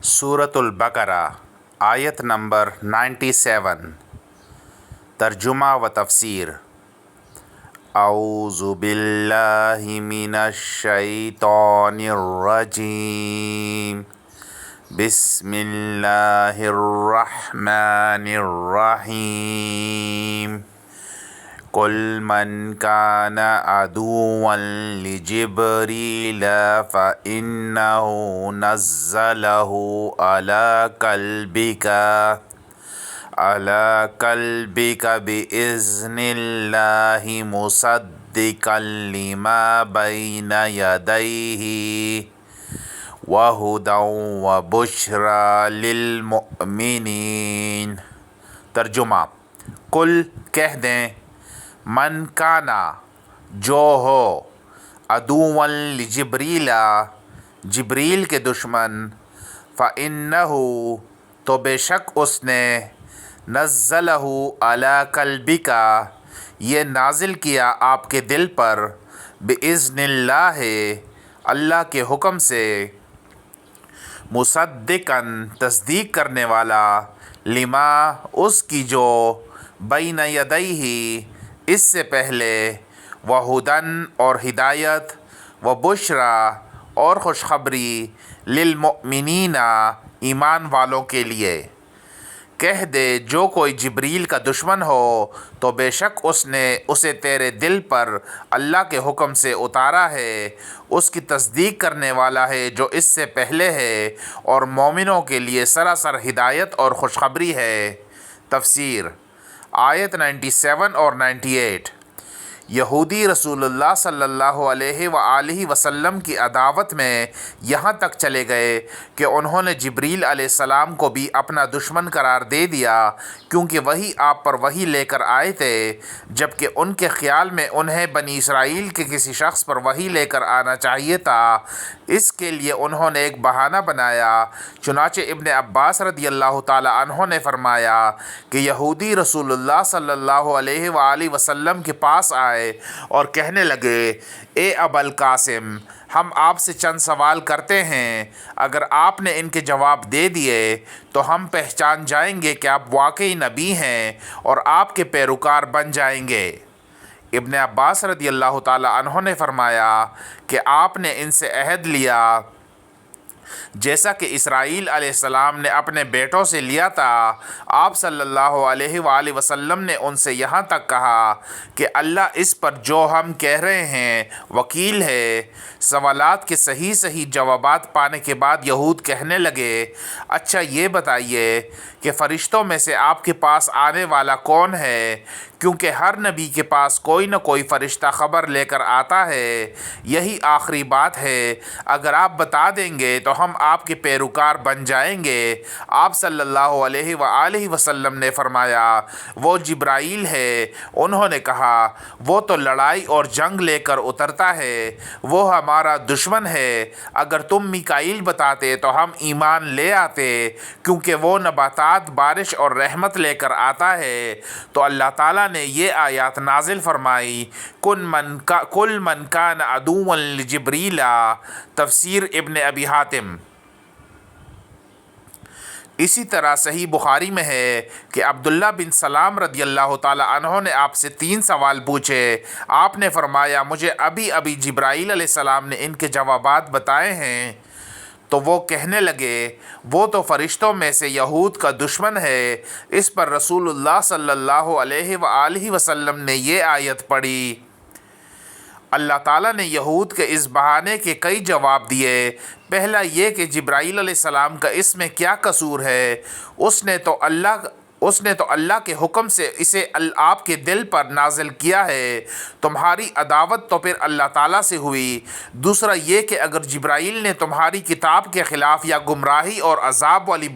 سورۃ البقرہ آیت نمبر 97 ترجمہ و تفسیر۔ اعوذ باللہ من الشیطان الرجیم، بسم اللہ الرحمن الرحیم۔ قل من كان عدوا لجبريل فإنه نزله على قلبك بإذن الله مصدقا لما بين يديه وهدى وبشرى للمؤمنين۔ ترجمہ: قل کہہ دیں، من کانا جو ہو، عدواً لجبریل جبریل کے دشمن، فإنہ تو بے شک اس نے، نزلہ علی قلبک یہ نازل کیا آپ کے دل پر، بإذن اللہ اللہ کے حکم سے، مصدقاً تصدیق کرنے والا، لما اس کی جو، بین یدیہ اس سے پہلے، وہدن اور ہدایت، وبشریٰ اور خوشخبری، للمؤمنین ایمان والوں کے لیے۔ کہہ دے جو کوئی جبریل کا دشمن ہو تو بے شک اس نے اسے تیرے دل پر اللہ کے حکم سے اتارا ہے، اس کی تصدیق کرنے والا ہے جو اس سے پہلے ہے، اور مومنوں کے لیے سراسر ہدایت اور خوشخبری ہے۔ تفسیر۔ آیت 97 اور 98۔ یہودی رسول اللہ صلی اللہ علیہ وآلہ وسلم کی عداوت میں یہاں تک چلے گئے کہ انہوں نے جبریل علیہ السلام کو بھی اپنا دشمن قرار دے دیا، کیونکہ وہی آپ پر وحی لے کر آئے تھے، جبکہ ان کے خیال میں انہیں بنی اسرائیل کے کسی شخص پر وحی لے کر آنا چاہیے تھا۔ اس کے لیے انہوں نے ایک بہانہ بنایا۔ چنانچہ ابن عباس رضی اللہ تعالی عنہ نے فرمایا کہ یہودی رسول اللہ صلی اللہ علیہ وآلہ وسلم کے پاس آئے اور کہنے لگے، اے ابا القاسم، ہم آپ سے چند سوال کرتے ہیں، اگر آپ نے ان کے جواب دے دیے تو ہم پہچان جائیں گے کہ آپ واقعی نبی ہیں اور آپ کے پیروکار بن جائیں گے۔ ابن عباس رضی اللہ تعالی عنہ نے فرمایا کہ آپ نے ان سے عہد لیا جیسا کہ اسرائیل علیہ السلام نے اپنے بیٹوں سے لیا تھا۔ آپ صلی اللہ علیہ وآلہ وسلم نے ان سے یہاں تک کہا کہ اللہ اس پر جو ہم کہہ رہے ہیں وکیل ہے۔ سوالات کے صحیح جوابات پانے کے بعد یہود کہنے لگے، اچھا یہ بتائیے کہ فرشتوں میں سے آپ کے پاس آنے والا کون ہے؟ کیونکہ ہر نبی کے پاس کوئی نہ کوئی فرشتہ خبر لے کر آتا ہے، یہی آخری بات ہے، اگر آپ بتا دیں گے تو ہم آپ کے پیروکار بن جائیں گے۔ آپ صلی اللہ علیہ وآلہ وسلم نے فرمایا، وہ جبرائیل ہے۔ انہوں نے کہا، وہ تو لڑائی اور جنگ لے کر اترتا ہے، وہ ہمارا دشمن ہے، اگر تم میکائیل بتاتے تو ہم ایمان لے آتے، کیونکہ وہ نباتات، بارش اور رحمت لے کر آتا ہے۔ تو اللہ تعالیٰ نے یہ آیات نازل فرمائی، کل من کان عدوا لجبریل۔ تفسیر ابن ابی حاتم۔ اسی طرح صحیح بخاری میں ہے کہ عبداللہ بن سلام رضی اللہ تعالی عنہ نے آپ سے 3 سوال پوچھے۔ آپ نے فرمایا، مجھے ابھی جبرائیل علیہ السلام نے ان کے جوابات بتائے ہیں۔ تو وہ کہنے لگے، وہ تو فرشتوں میں سے یہود کا دشمن ہے۔ اس پر رسول اللہ صلی اللہ علیہ وآلہ وسلم نے یہ آیت پڑھی۔ اللہ تعالیٰ نے یہود کے اس بہانے کے کئی جواب دیے۔ پہلا یہ کہ جبرائیل علیہ السلام کا اس میں کیا قصور ہے؟ اس نے تو اللہ کے حکم سے اسے آپ کے دل پر نازل کیا ہے، تمہاری عداوت تو پھر اللہ تعالیٰ سے ہوئی۔ دوسرا یہ کہ اگر جبرائیل نے تمہاری کتاب کے خلاف یا گمراہی اور عذاب والی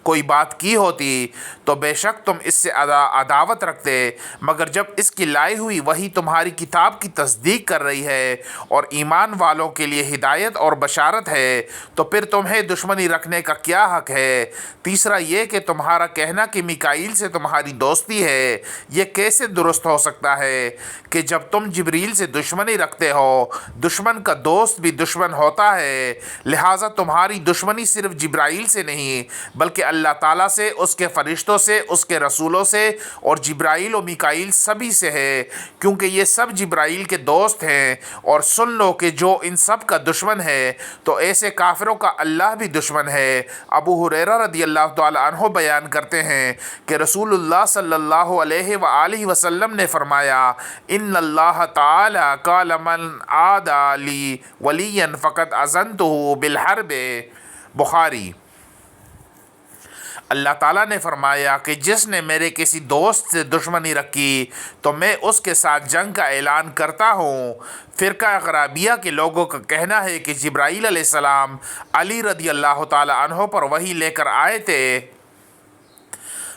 کوئی بات کی ہوتی تو بے شک تم اس سے عداوت رکھتے، مگر جب اس کی لائی ہوئی وہی تمہاری کتاب کی تصدیق کر رہی ہے اور ایمان والوں کے لیے ہدایت اور بشارت ہے تو پھر تمہیں دشمنی رکھنے کا کیا حق ہے؟ تیسرا یہ کہ تمہارا کہنا کہ میکائیل سے تمہاری دوستی ہے، یہ کیسے درست ہو سکتا ہے کہ جب تم جبریل سے دشمنی رکھتے ہو، دشمن کا دوست بھی دشمن ہوتا ہے، لہٰذا تمہاری دشمنی صرف جبرائیل سے نہیں بلکہ اللہ تعالیٰ سے، اس کے فرشتوں سے، اس کے رسولوں سے اور جبرائیل و میکائیل سبھی سے ہے، کیونکہ یہ سب جبرائیل کے دوست ہیں۔ اور سن لو کہ جو ان سب کا دشمن ہے تو ایسے کافروں کا اللہ بھی دشمن ہے۔ ابو ہریرہ رضی اللہ تعالیٰ عنہ بیان کرتے ہیں کہ رسول اللہ صلی اللہ علیہ وآلہ وسلم نے فرمایا، ان اللہ تعالیٰ قال من عادى لی ولیا فقد اذنتہ بالحرب، بخاری۔ اللہ تعالیٰ نے فرمایا کہ جس نے میرے کسی دوست سے دشمنی رکھی تو میں اس کے ساتھ جنگ کا اعلان کرتا ہوں۔ فرقہ غرابیہ کے لوگوں کا کہنا ہے کہ جبرائیل علیہ السلام علی رضی اللہ تعالیٰ عنہ پر وحی لے کر آئے تھے،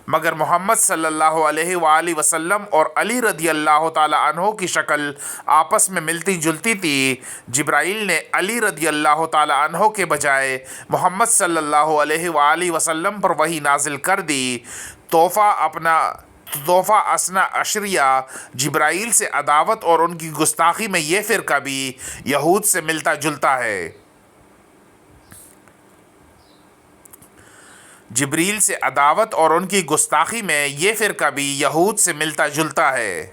مگر محمد صلی اللہ علیہ وآلہ وسلم اور علی رضی اللہ تعالیٰ عنہ کی شکل آپس میں ملتی جلتی تھی۔ جبرائیل نے علی رضی اللہ تعالیٰ عنہ کے بجائے محمد صلی اللہ علیہ وآلہ وسلم پر وحی نازل کر دی۔ تحفہ اثنا عشریہ جبرائیل سے عداوت اور ان کی گستاخی میں یہ فرقہ بھی یہود سے ملتا جلتا ہے۔ جبریل سے عداوت اور ان کی گستاخی میں یہ فرقہ بھی یہود سے ملتا جلتا ہے۔